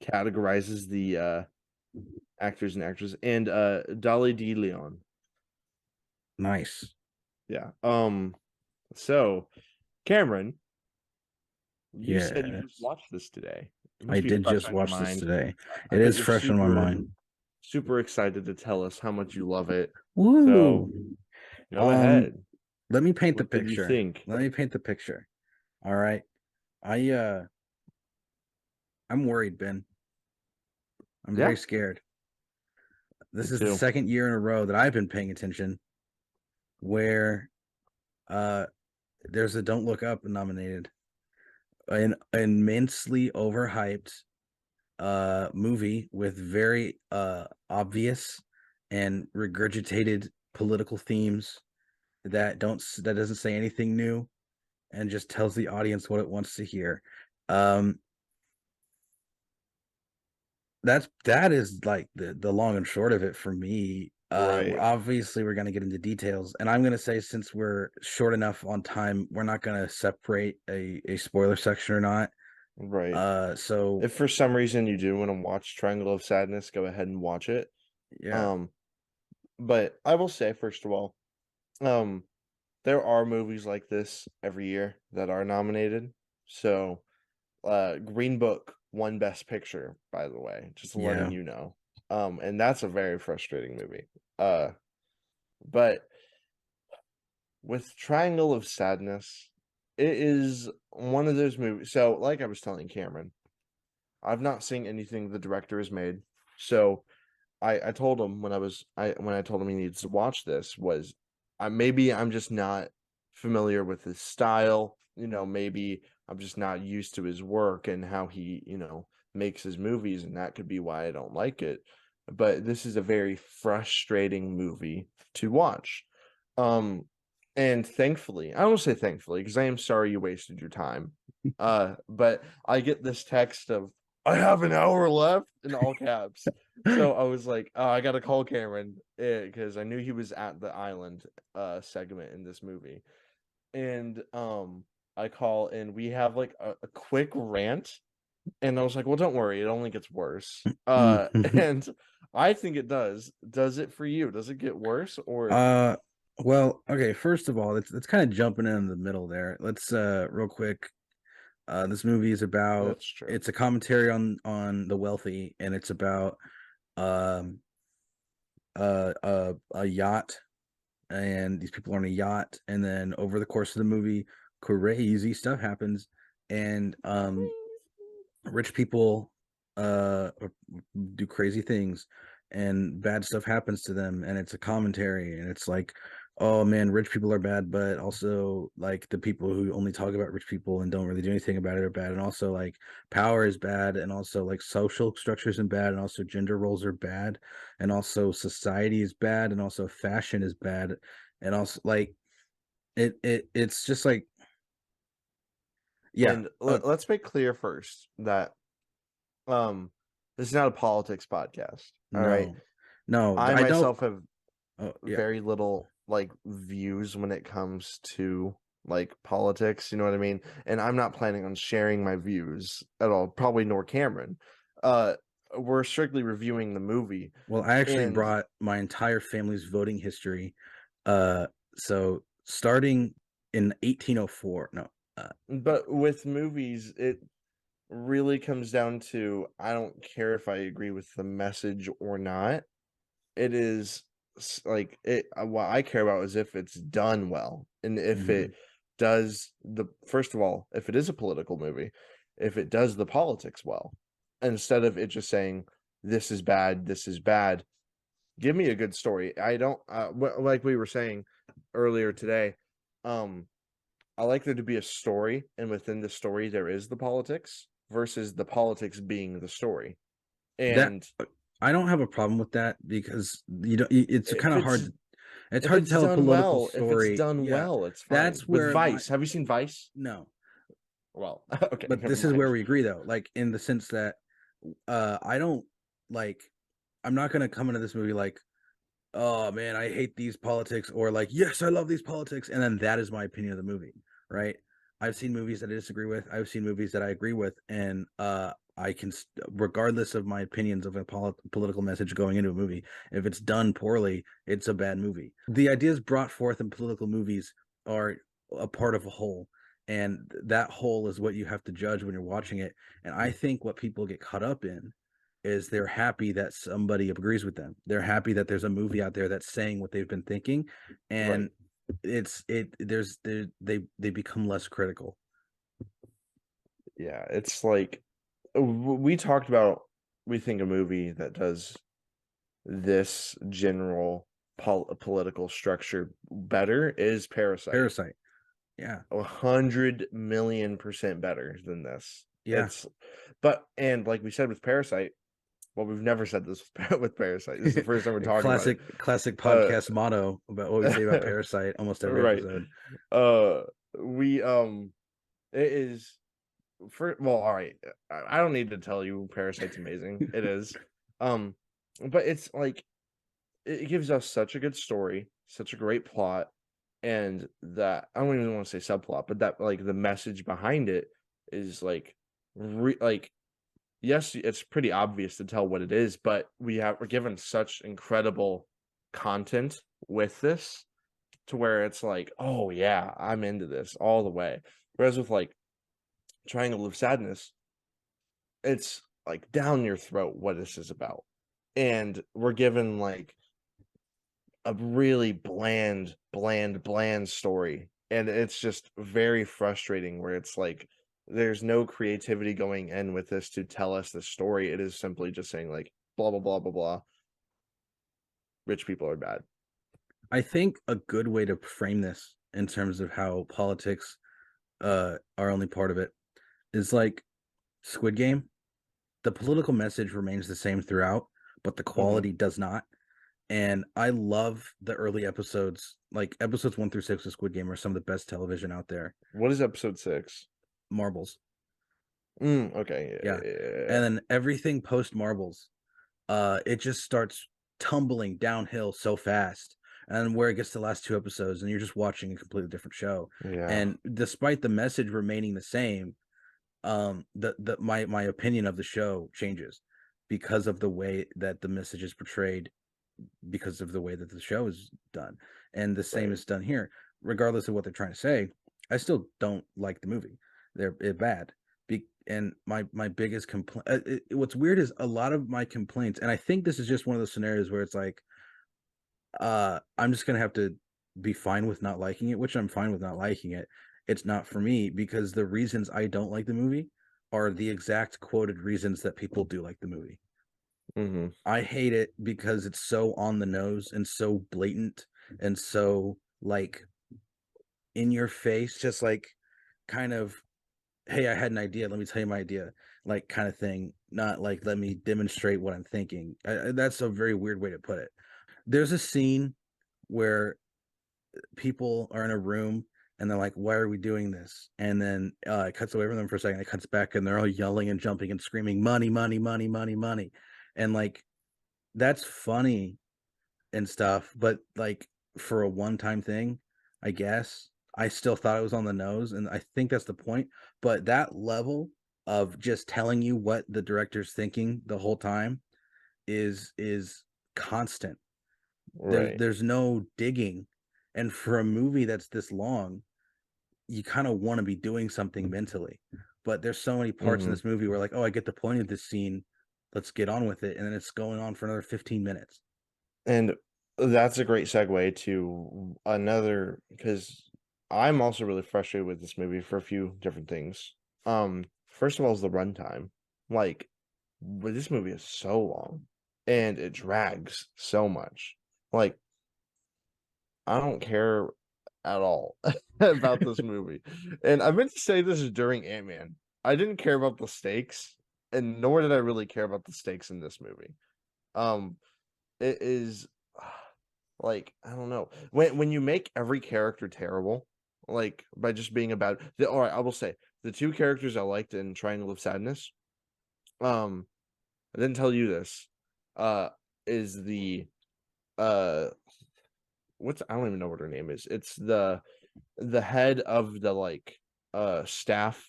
categorizes the actors and actresses, and Dolly de Leon. Nice. Yeah. So Cameron, you said you just watched this today. I did just watch this today. It is fresh in my mind. Super excited to tell us how much you love it. Woo! So go ahead. Let me paint the picture. What do you think? Let me paint the picture. All right. I'm worried, Ben. I'm very scared. This is the second year in a row that I've been paying attention where there's a Don't Look Up nominated. An immensely overhyped movie with very obvious and regurgitated political themes that doesn't say anything new and just tells the audience what it wants to hear. That is like the long and short of it for me. Right. Obviously we're going to get into details, and I'm going to say, since we're short enough on time, we're not going to separate a spoiler section or not. Right. So if for some reason you do want to watch Triangle of Sadness, go ahead and watch it. Yeah. But I will say, first of all, there are movies like this every year that are nominated. So Green Book won Best Picture, by the way, just letting you know. And that's a very frustrating movie. But with Triangle of Sadness, it is one of those movies. So, like I was telling Cameron, I've not seen anything the director has made. So I told him when I told him he needs to watch this, was maybe I'm just not familiar with his style. Maybe I'm just not used to his work and how he, makes his movies, and that could be why I don't like it. But this is a very frustrating movie to watch. And thankfully, I don't say thankfully, because I am sorry you wasted your time. But I get this text of, I have an hour left in all caps. So I was like, oh, I gotta call Cameron because I knew he was at the island segment in this movie. And I call and we have like a quick rant. And I was like, well, don't worry, it only gets worse. And I think it does. Does it for you? Does it get worse or Well, okay, first of all, it's kind of jumping in the middle there. Let's real quick. This movie is about, that's true. it's a commentary on the wealthy, and it's about um a yacht, and these people are on a yacht, and then over the course of the movie, crazy stuff happens, and rich people do crazy things, and bad stuff happens to them, and it's a commentary, and it's like, oh man, rich people are bad, but also like the people who only talk about rich people and don't really do anything about it are bad, and also like power is bad, and also like social structures are bad, and also gender roles are bad, and also society is bad, and also fashion is bad, and also like it's just like, yeah. And let's make clear first that this is not a politics podcast. All right. No, I I don't. myself have Oh yeah. very little like views when it comes to like politics, you know what I mean? And I'm not planning on sharing my views at all, probably nor Cameron. Uh we're strictly reviewing the movie. Well, I actually And brought my entire family's voting history. So starting in 1804. No. but with movies, it really comes down to I don't care if I agree with the message or not. It is like it what I care about is if it's done well, and if Mhm. it does the first of all, if it is a political movie, if it does the politics well, instead of it just saying this is bad, this is bad. Give me a good story. I don't like we were saying earlier today. Um, I like there to be a story, and within the story there is the politics versus the politics being the story. That And I don't have a problem with that, because you don't. It's kind if of it's hard. It's if hard to it's tell a done political well, if it's story. done Yeah, well, it's that's fine. With where my Vice, have you seen Vice? no. Well, okay, But never this is where mind. we agree, though. Like in the sense that I don't like. I'm not gonna come into this movie like, oh man, I hate these politics, or like, yes, I love these politics, and then that is my opinion of the movie, right? I've seen movies that I disagree with. I've seen movies that I agree with, and I can, regardless of my opinions of a political message going into a movie, if it's done poorly, it's a bad movie. The ideas brought forth in political movies are a part of a whole, and that whole is what you have to judge when you're watching it. And I think what people get caught up in is they're happy that somebody agrees with them. They're happy that there's a movie out there that's saying what they've been thinking, Right. and they become less critical. Yeah, it's like we talked about we think a movie that does this general political structure better is Parasite. Parasite. Yeah. 100,000,000% better than this. Yeah. It's but and like we said with Parasite, well, we've never said this with Parasite. This is the first time we're talking about it. Classic Uh, podcast motto about what we say about Parasite almost every right. episode. We it is for well, all right. I don't need to tell you Parasite's amazing. It is. Um, but it's like it gives us such a good story, such a great plot, and that I don't even want to say subplot, but that like the message behind it is like like yes, it's pretty obvious to tell what it is, but we're given such incredible content with this to where it's like, oh yeah, I'm into this all the way. Whereas with like Triangle of Sadness, it's like down your throat what this is about. And we're given like a really bland story. And it's just very frustrating where it's like there's no creativity going in with this to tell us the story. It is simply just saying like blah blah blah blah blah. Rich people are bad. I think a good way to frame this in terms of how politics are only part of it is like Squid Game. the political message remains the same throughout, but the quality does not. And I love the early episodes, like episodes 1 through 6 of Squid Game are some of the best television out there. What is episode 6? Marbles. Okay. Yeah. And then everything post Marbles, it just starts tumbling downhill so fast. And where it gets to the last 2 episodes, and you're just watching a completely different show. Yeah. And despite the message remaining the same, my opinion of the show changes because of the way that the message is portrayed, because of the way that the show is done. And the same is done here. Regardless of what they're trying to say, I still don't like the movie. They're bad. And my biggest complaint, what's weird is a lot of my complaints, and I think this is just one of those scenarios where it's like, I'm just gonna have to be fine with not liking it, which I'm fine with not liking it. It's not for me because the reasons I don't like the movie are the exact quoted reasons that people do like the movie. I hate it because it's so on the nose and so blatant and so like in your face, just like kind of, hey, I had an idea, let me tell you my idea, like kind of thing, not like let me demonstrate what I'm thinking. That's a very weird way to put it. There's a scene where people are in a room and they're like, why are we doing this? And then it cuts away from them for a second, it cuts back and they're all yelling and jumping and screaming money, money, money, money, money. And like, that's funny and stuff, but like for a one-time thing, I guess I still thought it was on the nose, and I think that's the point. But that level of just telling you what the director's thinking the whole time is constant. Right. There's no digging, and for a movie that's this long, you kind of want to be doing something mentally. But there's so many parts in this movie where like, oh, I get the point of this scene, let's get on with it, and then it's going on for another 15 minutes. And that's a great segue to another, because I'm also really frustrated with this movie for a few different things. First of all is the runtime. Like, this movie is so long and it drags so much. Like, I don't care at all about this movie. And I meant to say this is during Ant-Man. I didn't care about the stakes, and nor did I really care about the stakes in this movie. It is like, I don't know. When you make every character terrible, like by just being about all right, I will say the 2 characters I liked in Triangle of Sadness, I didn't tell you this, is the I don't even know what her name is. It's the head of the like staff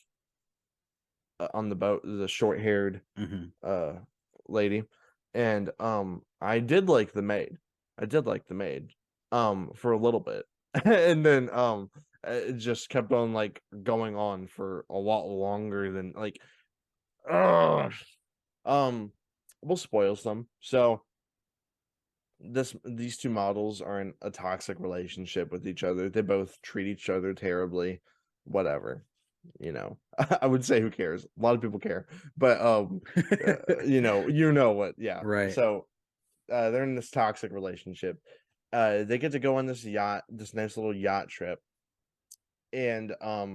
on the boat, the short-haired lady. And I did like the maid. For a little bit. And then it just kept on like going on for a lot longer than like we'll spoil some. So these 2 models are in a toxic relationship with each other. They both treat each other terribly, whatever. I would say who cares? A lot of people care, but what, yeah. Right. So they're in this toxic relationship. They get to go on this nice little yacht trip, and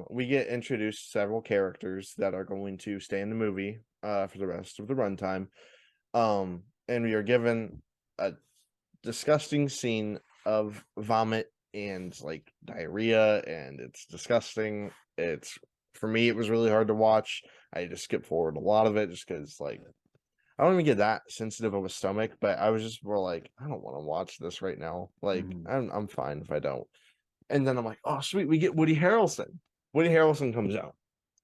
we get introduced several characters that are going to stay in the movie for the rest of the runtime. And we are given a disgusting scene of vomit and like diarrhea, and it's disgusting. For me, it was really hard to watch. I had to skip forward a lot of it just because like I don't even get that sensitive of a stomach, but I was just more like, I don't want to watch this right now. Like, I'm fine if I don't. And then I'm like, oh sweet, we get Woody Harrelson. Woody Harrelson comes out.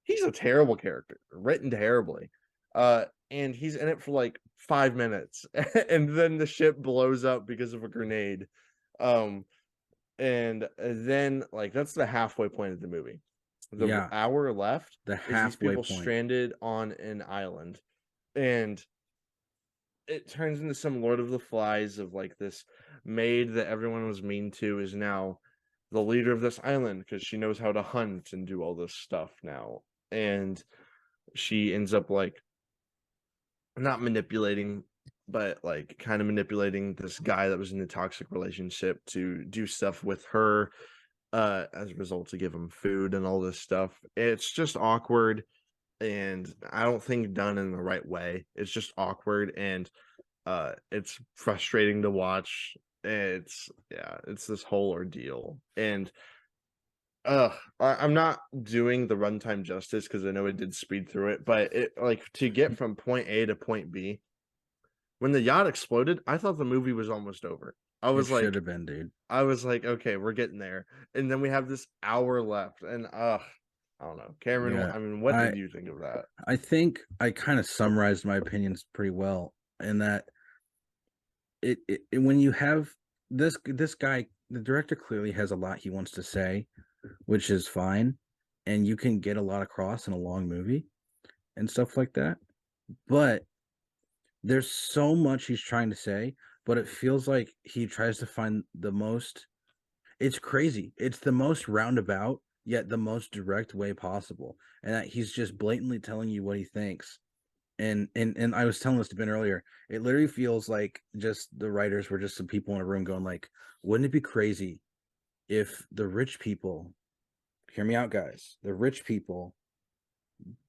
He's a terrible character, written terribly. And he's in it for like 5 minutes, and then the ship blows up because of a grenade. And then like that's the halfway point of the movie. The hour left the is these people point. stranded on an island, and it turns into some Lord of the Flies of like this maid that everyone was mean to is now the leader of this island because she knows how to hunt and do all this stuff now. And she ends up like not manipulating, but like kind of manipulating this guy that was in a toxic relationship to do stuff with her as a result to give him food and all this stuff. It's just awkward. and I don't think done in the right way. It's just awkward, and it's frustrating to watch. It's this whole ordeal, and I'm not doing the runtime justice because I know it did speed through it, but it like to get from point A to point B. When the yacht exploded, I thought the movie was almost over. It should have been, dude. I was like, okay, we're getting there, and then we have this hour left, and I don't know, Cameron. Yeah, I mean, what did you think of that? I think I kind of summarized my opinions pretty well in that when you have this guy, the director clearly has a lot he wants to say, which is fine, and you can get a lot across in a long movie and stuff like that. But there's so much he's trying to say, but it feels like he tries to find the most. It's crazy. It's the most roundabout yet the most direct way possible, and that he's just blatantly telling you what he thinks. And I was telling this to Ben earlier. It literally feels like just the writers were just some people in a room going like, "Wouldn't it be crazy if the rich people, hear me out, guys, the rich people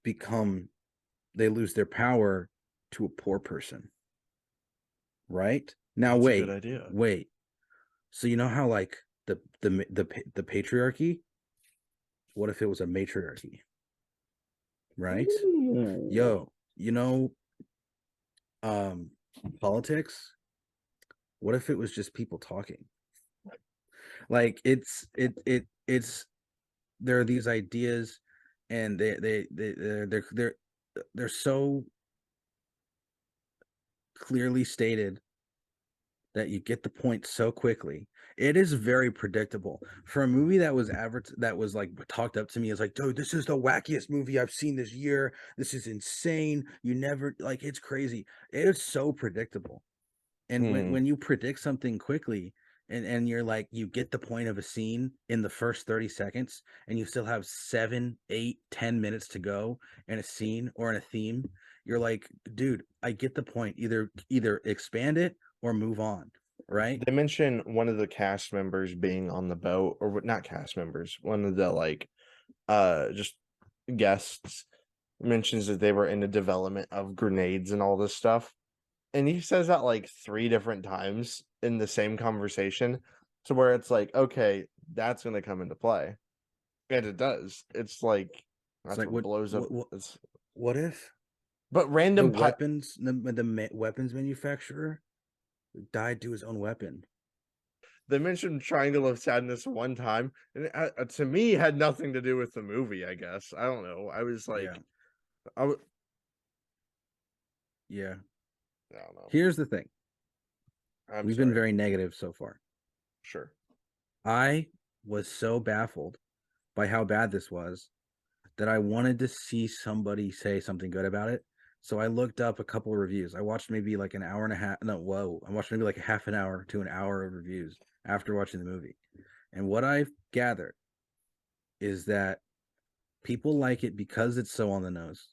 they lose their power to a poor person, right?" Now, That's a wait, good idea. wait. So you know how like the patriarchy? What if it was a matriarchy? Right? Ooh. Yo, politics? What if it was just people talking? Like it's there are these ideas, and they're so clearly stated that you get the point so quickly. It is very predictable for a movie that was that was like talked up to me as like, dude, this is the wackiest movie I've seen this year. This is insane. You never like it's crazy. It is so predictable. And when you predict something quickly and you're like you get the point of a scene in the first 30 seconds and you still have 7, 8, 10 minutes to go in a scene or in a theme, you're like, dude, I get the point. Either expand it or move on, right? They mention one of the cast members being on the boat, or not cast members, one of the like just guests mentions that they were in the development of grenades and all this stuff. And he says that like 3 different times in the same conversation, to where it's like, okay, that's gonna come into play. And it does. It's like It's that's like what blows up. what if But the random weapons manufacturer died to his own weapon? they mentioned Triangle of Sadness one time, and to me had nothing to do with the movie. I guess I don't know. I was like, Yeah. I w- Yeah. I don't know. Here's the thing. We've been very negative so far. Sure. I was so baffled by how bad this was that I wanted to see somebody say something good about it. So I looked up a couple of reviews. I watched maybe like an hour and a half. No, whoa. I watched maybe like a half an hour to an hour of reviews after watching the movie. And what I've gathered is that people like it because it's so on the nose,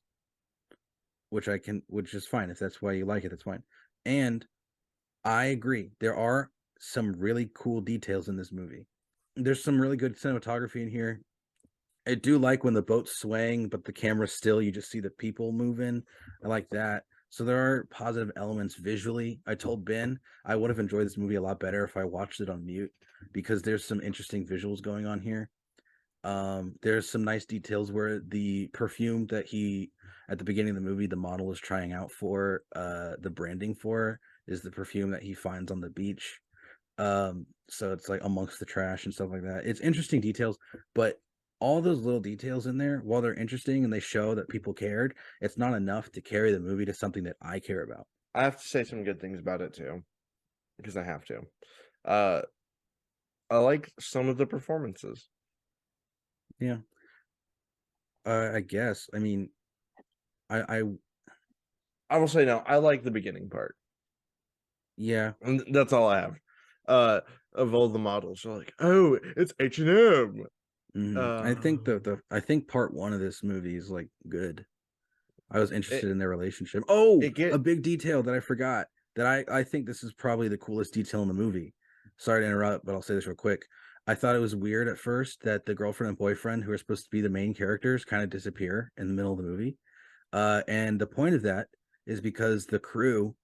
which is fine. If that's why you like it, that's fine. And I agree. There are some really cool details in this movie. There's some really good cinematography in here. I do like when the boat's swaying, but the camera's still, you just see the people moving. I like that. So there are positive elements visually. I told Ben I would have enjoyed this movie a lot better if I watched it on mute because there's some interesting visuals going on here. There's some nice details where the perfume that he at the beginning of the movie the model is trying out for the branding for is the perfume that he finds on the beach. So it's like amongst the trash and stuff like that. It's interesting details, but all those little details in there, while they're interesting and they show that people cared, it's not enough to carry the movie to something that I care about. I have to say some good things about it too, because I have to. Uh, I like some of the performances. Yeah. I guess. I mean, I I will say no. I like the beginning part. yeah. And that's all I have. Of all the models, are like, oh, it's H&M. I think I think part one of this movie is like good. I was interested in their relationship. Oh, a big detail that I forgot that I think this is probably the coolest detail in the movie. Sorry to interrupt, but I'll say this real quick. I thought it was weird at first that the girlfriend and boyfriend, who are supposed to be the main characters, kind of disappear in the middle of the movie. And the point of that is because the crew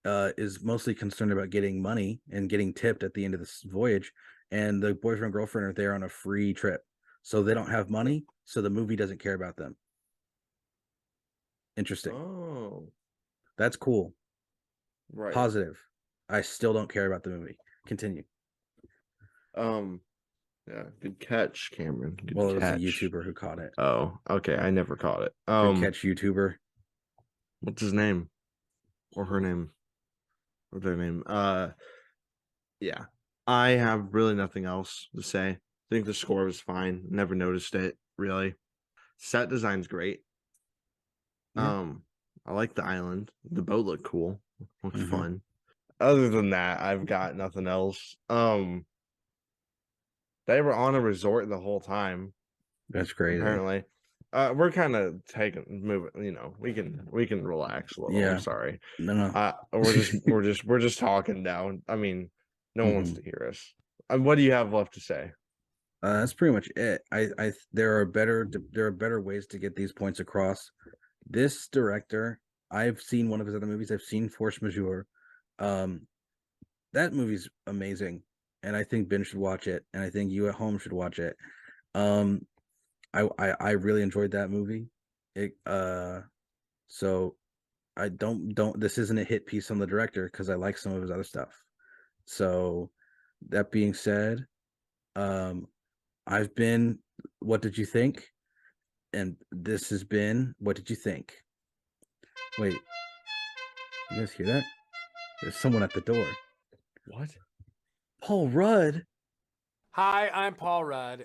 is mostly concerned about getting money and getting tipped at the end of this voyage, and the boyfriend and girlfriend are there on a free trip, so they don't have money, so the movie doesn't care about them. Interesting. Oh, That's cool. right. Positive. I still don't care about the movie. Continue. Yeah, good catch, Cameron. Good Well, it was a catch. YouTuber who caught it. Oh, okay. I never caught it. Good catch, YouTuber. What's his name? Or her name? Or their name? Yeah. I have really nothing else to say. I think the score was fine. Never noticed it, really. Set design's great. Yeah. I like the island. The boat looked cool. Looked Mhm. fun. Other than that, I've got nothing else. They were on a resort the whole time, That's crazy. apparently. We're kind of moving, we can relax a little. Yeah. I'm sorry. No. We're just talking down. I mean, no one wants to hear us. What do you have left to say? That's pretty much it. There are better ways to get these points across. This director, I've seen one of his other movies. I've seen Force Majeure. That movie's amazing, and I think Ben should watch it, and I think you at home should watch it. I really enjoyed that movie. So I don't this isn't a hit piece on the director because I like some of his other stuff. So that being said, I've been What Did You Think? And this has been What Did You Think? Wait, you guys hear that? There's someone at the door. What? Paul Rudd. Hi, I'm Paul Rudd.